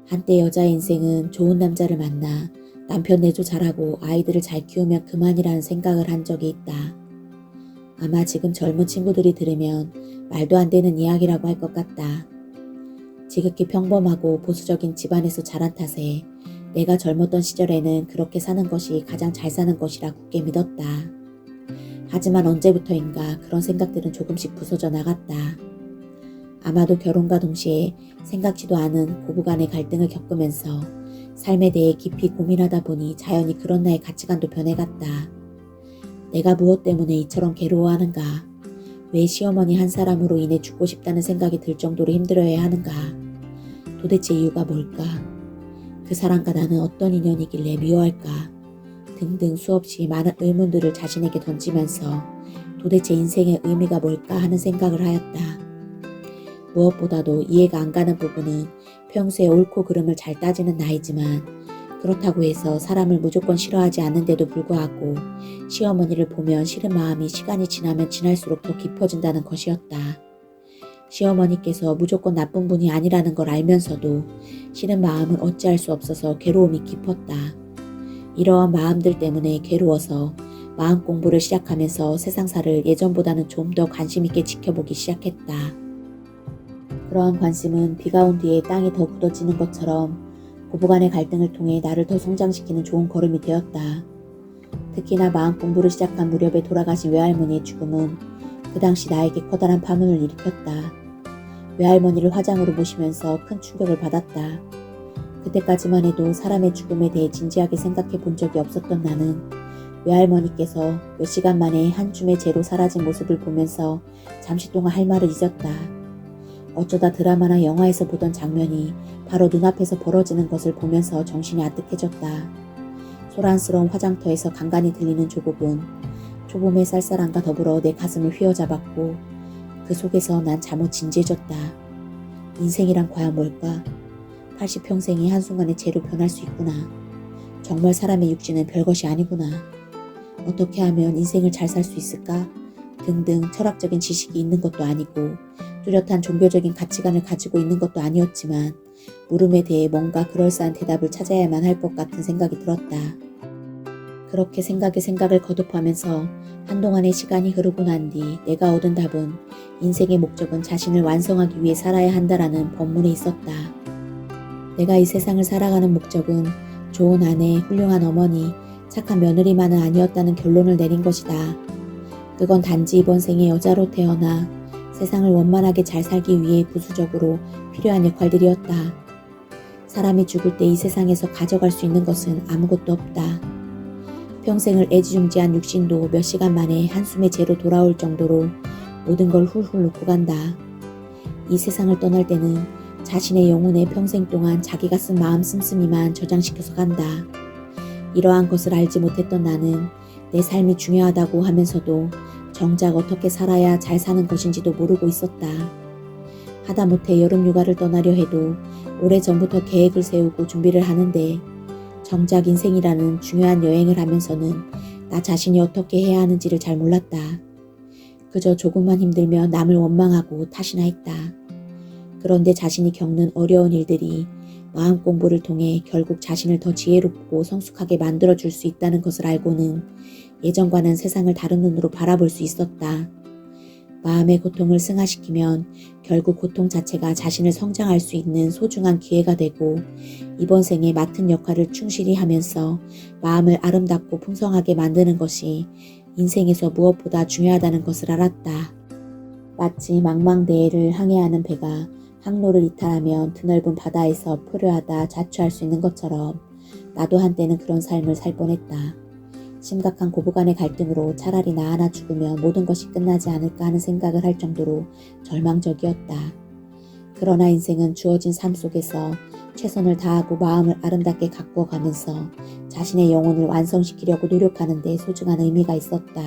한때 여자의 인생은 좋은 남자를 만나 남편 내조 잘하고 아이들을 잘 키우면 그만이라는 생각을 한 적이 있다. 아마 지금 젊은 친구들이 들으면 말도 안 되는 이야기라고 할 것 같다. 지극히 평범하고 보수적인 집안에서 자란 탓에 내가 젊었던 시절에는 그렇게 사는 것이 가장 잘 사는 것이라 굳게 믿었다. 하지만 언제부터인가 그런 생각들은 조금씩 부서져 나갔다. 아마도 결혼과 동시에 생각지도 않은 고부간의 갈등을 겪으면서 삶에 대해 깊이 고민하다 보니 자연히 그런 나의 가치관도 변해갔다. 내가 무엇 때문에 이처럼 괴로워하는가? 왜 시어머니 한 사람으로 인해 죽고 싶다는 생각이 들 정도로 힘들어야 하는가? 도대체 이유가 뭘까? 그 사람과 나는 어떤 인연이길래 미워할까? 등등 수없이 많은 의문들을 자신에게 던지면서 도대체 인생의 의미가 뭘까 하는 생각을 하였다. 무엇보다도 이해가 안 가는 부분은 평소에 옳고 그름을 잘 따지는 나이지만 그렇다고 해서 사람을 무조건 싫어하지 않는데도 불구하고 시어머니를 보면 싫은 마음이 시간이 지나면 지날수록 더 깊어진다는 것이었다. 시어머니께서 무조건 나쁜 분이 아니라는 걸 알면서도 싫은 마음은 어찌할 수 없어서 괴로움이 깊었다. 이러한 마음들 때문에 괴로워서 마음 공부를 시작하면서 세상사를 예전보다는 좀 더 관심 있게 지켜보기 시작했다. 그러한 관심은 비가 온 뒤에 땅이 더 굳어지는 것처럼 고부간의 갈등을 통해 나를 더 성장시키는 좋은 걸음이 되었다. 특히나 마음 공부를 시작한 무렵에 돌아가신 외할머니의 죽음은 그 당시 나에게 커다란 파문을 일으켰다. 외할머니를 화장으로 모시면서 큰 충격을 받았다. 그때까지만 해도 사람의 죽음에 대해 진지하게 생각해 본 적이 없었던 나는 외할머니께서 몇 시간 만에 한 줌의 재로 사라진 모습을 보면서 잠시 동안 할 말을 잊었다. 어쩌다 드라마나 영화에서 보던 장면이 바로 눈앞에서 벌어지는 것을 보면서 정신이 아득해졌다. 소란스러운 화장터에서 간간히 들리는 조곡은 초봄의 쌀쌀함과 더불어 내 가슴을 휘어잡았고 그 속에서 난 잠옷 진지해졌다. 인생이란 과연 뭘까? 80평생이 한순간에 재로 변할 수 있구나. 정말 사람의 육신은 별것이 아니구나. 어떻게 하면 인생을 잘 살 수 있을까? 등등 철학적인 지식이 있는 것도 아니고 뚜렷한 종교적인 가치관을 가지고 있는 것도 아니었지만 물음에 대해 뭔가 그럴싸한 대답을 찾아야만 할 것 같은 생각이 들었다. 그렇게 생각을 거듭하면서 한동안의 시간이 흐르고 난 뒤 내가 얻은 답은 인생의 목적은 자신을 완성하기 위해 살아야 한다라는 법문에 있었다. 내가 이 세상을 살아가는 목적은 좋은 아내, 훌륭한 어머니, 착한 며느리만은 아니었다는 결론을 내린 것이다. 그건 단지 이번 생에 여자로 태어나 세상을 원만하게 잘 살기 위해 부수적으로 필요한 역할들이었다. 사람이 죽을 때 이 세상에서 가져갈 수 있는 것은 아무것도 없다. 평생을 애지중지한 육신도 몇 시간 만에 한숨의 재로 돌아올 정도로 모든 걸 훌훌 놓고 간다. 이 세상을 떠날 때는 자신의 영혼에 평생 동안 자기가 쓴 마음 씀씀이만 저장시켜서 간다. 이러한 것을 알지 못했던 나는 내 삶이 중요하다고 하면서도 정작 어떻게 살아야 잘 사는 것인지도 모르고 있었다. 하다못해 여름휴가를 떠나려 해도 오래전부터 계획을 세우고 준비를 하는데 정작 인생이라는 중요한 여행을 하면서는 나 자신이 어떻게 해야 하는지를 잘 몰랐다. 그저 조금만 힘들면 남을 원망하고 탓이나 했다. 그런데 자신이 겪는 어려운 일들이 마음 공부를 통해 결국 자신을 더 지혜롭고 성숙하게 만들어줄 수 있다는 것을 알고는 예전과는 세상을 다른 눈으로 바라볼 수 있었다. 마음의 고통을 승화시키면 결국 고통 자체가 자신을 성장할 수 있는 소중한 기회가 되고 이번 생에 맡은 역할을 충실히 하면서 마음을 아름답고 풍성하게 만드는 것이 인생에서 무엇보다 중요하다는 것을 알았다. 마치 망망대해를 항해하는 배가 항로를 이탈하면 드넓은 바다에서 표류하다 자취할 수 있는 것처럼 나도 한때는 그런 삶을 살 뻔했다. 심각한 고부간의 갈등으로 차라리 나 하나 죽으면 모든 것이 끝나지 않을까 하는 생각을 할 정도로 절망적이었다. 그러나 인생은 주어진 삶 속에서 최선을 다하고 마음을 아름답게 가꾸어 가면서 자신의 영혼을 완성시키려고 노력하는 데 소중한 의미가 있었다.